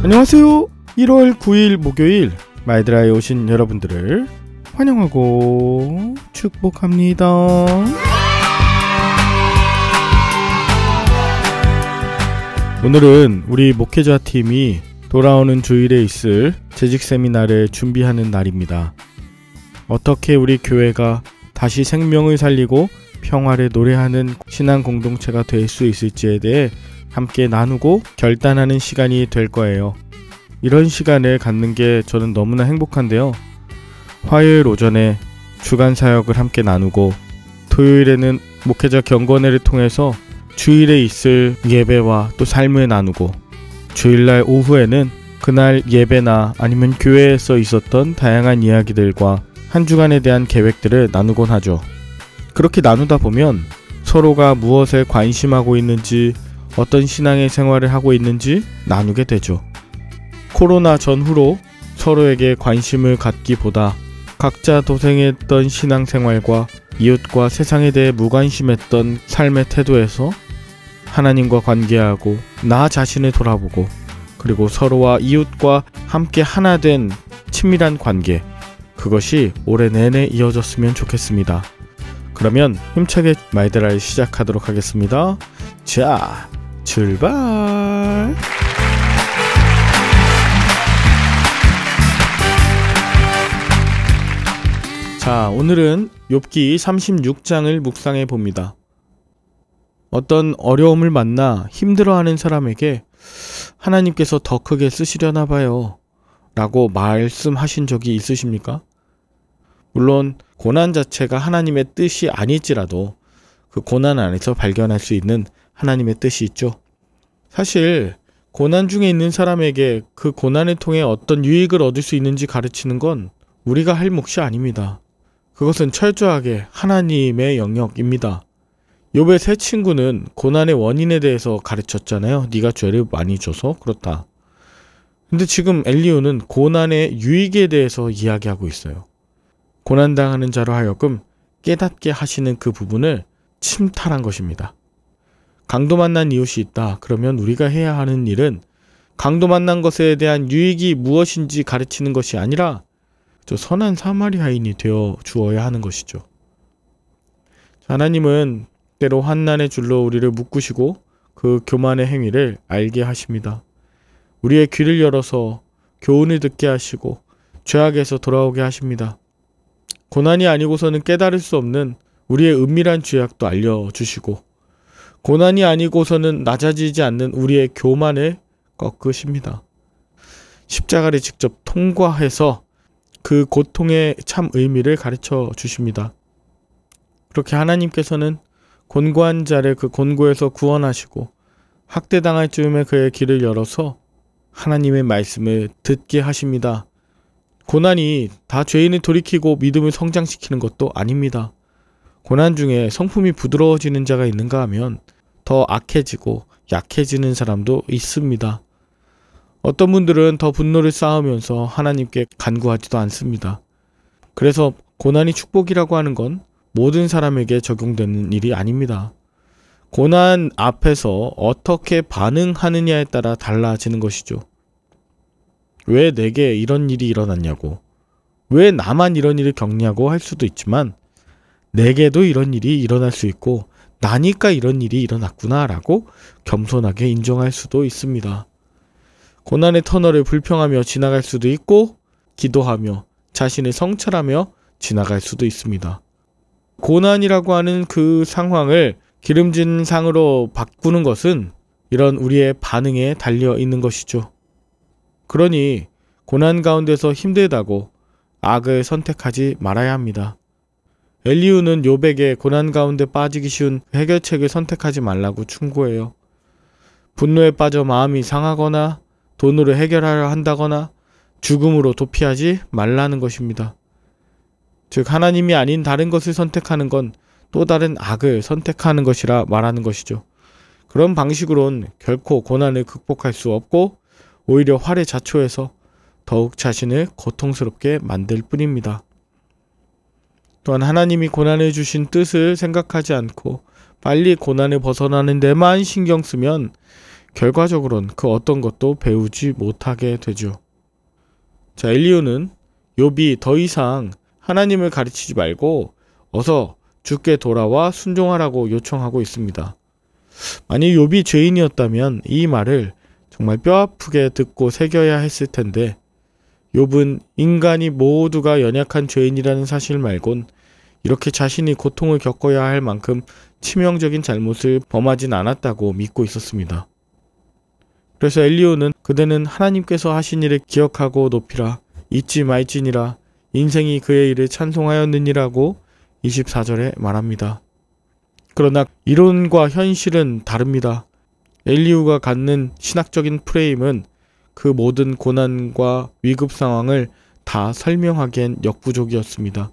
안녕하세요. 1월 9일 목요일 마이드라에 오신 여러분들을 환영하고 축복합니다. 오늘은 우리 목회자 팀이 돌아오는 주일에 있을 재직 세미나를 준비하는 날입니다. 어떻게 우리 교회가 다시 생명을 살리고 평화를 노래하는 신앙 공동체가 될 수 있을지에 대해 함께 나누고 결단하는 시간이 될 거예요. 이런 시간을 갖는 게 저는 너무나 행복한데요. 화요일 오전에 주간 사역을 함께 나누고 토요일에는 목회자 경건회를 통해서 주일에 있을 예배와 또 삶을 나누고 주일날 오후에는 그날 예배나 아니면 교회에서 있었던 다양한 이야기들과 한 주간에 대한 계획들을 나누곤 하죠. 그렇게 나누다 보면 서로가 무엇에 관심하고 있는지 어떤 신앙의 생활을 하고 있는지 나누게 되죠. 코로나 전후로 서로에게 관심을 갖기보다 각자 도생했던 신앙생활과 이웃과 세상에 대해 무관심했던 삶의 태도에서 하나님과 관계하고 나 자신을 돌아보고 그리고 서로와 이웃과 함께 하나 된 친밀한 관계, 그것이 올해 내내 이어졌으면 좋겠습니다. 그러면 힘차게 마이드라를 시작하도록 하겠습니다. 자, 출발! 자, 오늘은 욥기 36장을 묵상해 봅니다. 어떤 어려움을 만나 힘들어하는 사람에게 하나님께서 더 크게 쓰시려나 봐요 라고 말씀하신 적이 있으십니까? 물론 고난 자체가 하나님의 뜻이 아닐지라도 그 고난 안에서 발견할 수 있는 하나님의 뜻이 있죠. 사실 고난 중에 있는 사람에게 그 고난을 통해 어떤 유익을 얻을 수 있는지 가르치는 건 우리가 할 몫이 아닙니다. 그것은 철저하게 하나님의 영역입니다. 욥의 세 친구는 고난의 원인에 대해서 가르쳤잖아요. 네가 죄를 많이 줘서 그렇다. 근데 지금 엘리후는 고난의 유익에 대해서 이야기하고 있어요. 고난당하는 자로 하여금 깨닫게 하시는 그 부분을 침탈한 것입니다. 강도 만난 이웃이 있다. 그러면 우리가 해야 하는 일은 강도 만난 것에 대한 유익이 무엇인지 가르치는 것이 아니라 저 선한 사마리아인이 되어 주어야 하는 것이죠. 하나님은 때로 환난의 줄로 우리를 묶으시고 그 교만의 행위를 알게 하십니다. 우리의 귀를 열어서 교훈을 듣게 하시고 죄악에서 돌아오게 하십니다. 고난이 아니고서는 깨달을 수 없는 우리의 은밀한 죄악도 알려주시고 고난이 아니고서는 낮아지지 않는 우리의 교만을 꺾으십니다. 십자가를 직접 통과해서 그 고통의 참 의미를 가르쳐 주십니다. 그렇게 하나님께서는 곤고한 자를 그 곤고에서 구원하시고 학대당할 즈음에 그의 길을 열어서 하나님의 말씀을 듣게 하십니다. 고난이 다 죄인을 돌이키고 믿음을 성장시키는 것도 아닙니다. 고난 중에 성품이 부드러워지는 자가 있는가 하면 더 악해지고 약해지는 사람도 있습니다. 어떤 분들은 더 분노를 쌓으면서 하나님께 간구하지도 않습니다. 그래서 고난이 축복이라고 하는 건 모든 사람에게 적용되는 일이 아닙니다. 고난 앞에서 어떻게 반응하느냐에 따라 달라지는 것이죠. 왜 내게 이런 일이 일어났냐고, 왜 나만 이런 일을 겪냐고 할 수도 있지만 내게도 이런 일이 일어날 수 있고 나니까 이런 일이 일어났구나 라고 겸손하게 인정할 수도 있습니다. 고난의 터널을 불평하며 지나갈 수도 있고 기도하며 자신을 성찰하며 지나갈 수도 있습니다. 고난이라고 하는 그 상황을 기름진 상으로 바꾸는 것은 이런 우리의 반응에 달려 있는 것이죠. 그러니 고난 가운데서 힘들다고 악을 선택하지 말아야 합니다. 엘리후는 욥에게 고난 가운데 빠지기 쉬운 해결책을 선택하지 말라고 충고해요. 분노에 빠져 마음이 상하거나 돈으로 해결하려 한다거나 죽음으로 도피하지 말라는 것입니다. 즉 하나님이 아닌 다른 것을 선택하는 건 또 다른 악을 선택하는 것이라 말하는 것이죠. 그런 방식으론 결코 고난을 극복할 수 없고 오히려 활에 자초해서 더욱 자신을 고통스럽게 만들 뿐입니다. 또한 하나님이 고난을 주신 뜻을 생각하지 않고 빨리 고난을 벗어나는 데만 신경 쓰면 결과적으로는 그 어떤 것도 배우지 못하게 되죠. 자, 엘리후는 욥이 더 이상 하나님을 가르치지 말고 어서 주께 돌아와 순종하라고 요청하고 있습니다. 만약 욥이 죄인이었다면 이 말을 정말 뼈아프게 듣고 새겨야 했을 텐데 욥은 인간이 모두가 연약한 죄인이라는 사실 말곤 이렇게 자신이 고통을 겪어야 할 만큼 치명적인 잘못을 범하진 않았다고 믿고 있었습니다. 그래서 엘리후는 그대는 하나님께서 하신 일을 기억하고 높이라 잊지 말지니라 인생이 그의 일을 찬송하였느니라고 24절에 말합니다. 그러나 이론과 현실은 다릅니다. 엘리후가 갖는 신학적인 프레임은 그 모든 고난과 위급 상황을 다 설명하기엔 역부족이었습니다.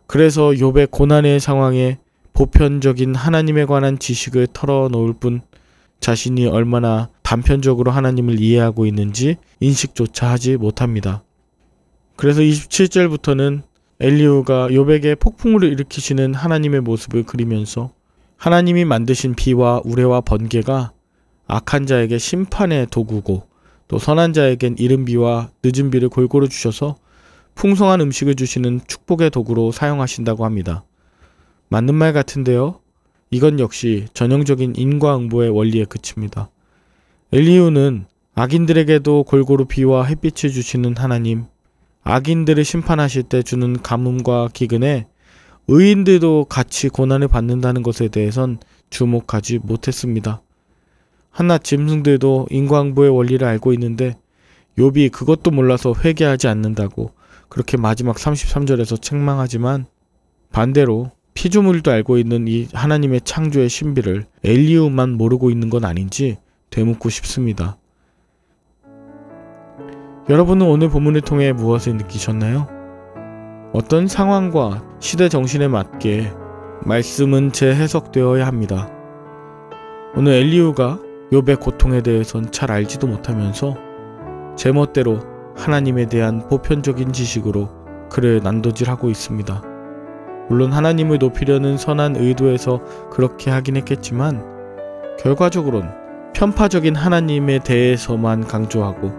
그래서 욥의 고난의 상황에 보편적인 하나님에 관한 지식을 털어놓을 뿐 자신이 얼마나 단편적으로 하나님을 이해하고 있는지 인식조차 하지 못합니다. 그래서 27절부터는 엘리후가 욥에게 폭풍우를 일으키시는 하나님의 모습을 그리면서 하나님이 만드신 비와 우레와 번개가 악한 자에게 심판의 도구고 또 선한 자에겐 이른 비와 늦은 비를 골고루 주셔서 풍성한 음식을 주시는 축복의 도구로 사용하신다고 합니다. 맞는 말 같은데요. 이건 역시 전형적인 인과응보의 원리에 그칩니다. 엘리후는 악인들에게도 골고루 비와 햇빛을 주시는 하나님, 악인들을 심판하실 때 주는 가뭄과 기근에 의인들도 같이 고난을 받는다는 것에 대해선 주목하지 못했습니다. 한낱 짐승들도 인과응보의 원리를 알고 있는데 욥이 그것도 몰라서 회개하지 않는다고 그렇게 마지막 33절에서 책망하지만 반대로 피조물도 알고 있는 이 하나님의 창조의 신비를 엘리후만 모르고 있는 건 아닌지 되묻고 싶습니다. 여러분은 오늘 본문을 통해 무엇을 느끼셨나요? 어떤 상황과 시대 정신에 맞게 말씀은 재해석되어야 합니다. 오늘 엘리후가 욥의 고통에 대해선 잘 알지도 못하면서 제멋대로 하나님에 대한 보편적인 지식으로 그를 난도질하고 있습니다. 물론 하나님을 높이려는 선한 의도에서 그렇게 하긴 했겠지만 결과적으론 편파적인 하나님에 대해서만 강조하고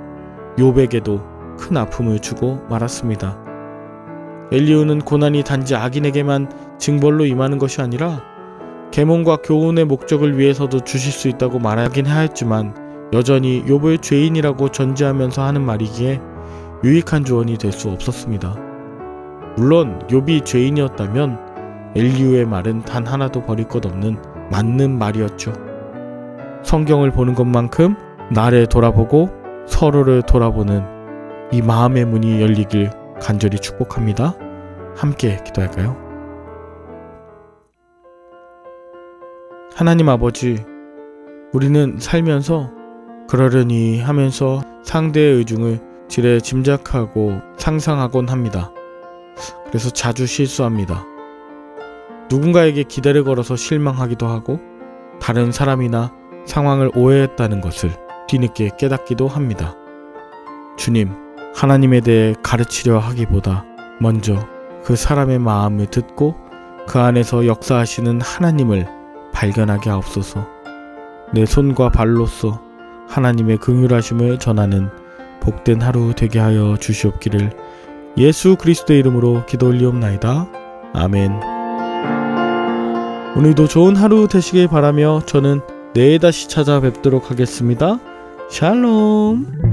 욥에게도 큰 아픔을 주고 말았습니다. 엘리후는 고난이 단지 악인에게만 징벌로 임하는 것이 아니라 계몽과 교훈의 목적을 위해서도 주실 수 있다고 말하긴 하였지만 여전히 욥을 죄인이라고 전제하면서 하는 말이기에 유익한 조언이 될 수 없었습니다. 물론 욥이 죄인이었다면 엘리후의 말은 단 하나도 버릴 것 없는 맞는 말이었죠. 성경을 보는 것만큼 나를 돌아보고 서로를 돌아보는 이 마음의 문이 열리길 간절히 축복합니다. 함께 기도할까요? 하나님 아버지, 우리는 살면서 그러려니 하면서 상대의 의중을 지레 짐작하고 상상하곤 합니다. 그래서 자주 실수합니다. 누군가에게 기대를 걸어서 실망하기도 하고 다른 사람이나 상황을 오해했다는 것을 뒤늦게 깨닫기도 합니다. 주님, 하나님에 대해 가르치려 하기보다 먼저 그 사람의 마음을 듣고 그 안에서 역사하시는 하나님을 발견하게 하옵소서. 내 손과 발로써 하나님의 긍휼하심을 전하는 복된 하루 되게 하여 주시옵기를 예수 그리스도의 이름으로 기도 올리옵나이다. 아멘. 오늘도 좋은 하루 되시길 바라며 저는 내일 다시 찾아뵙도록 하겠습니다. 샬롬.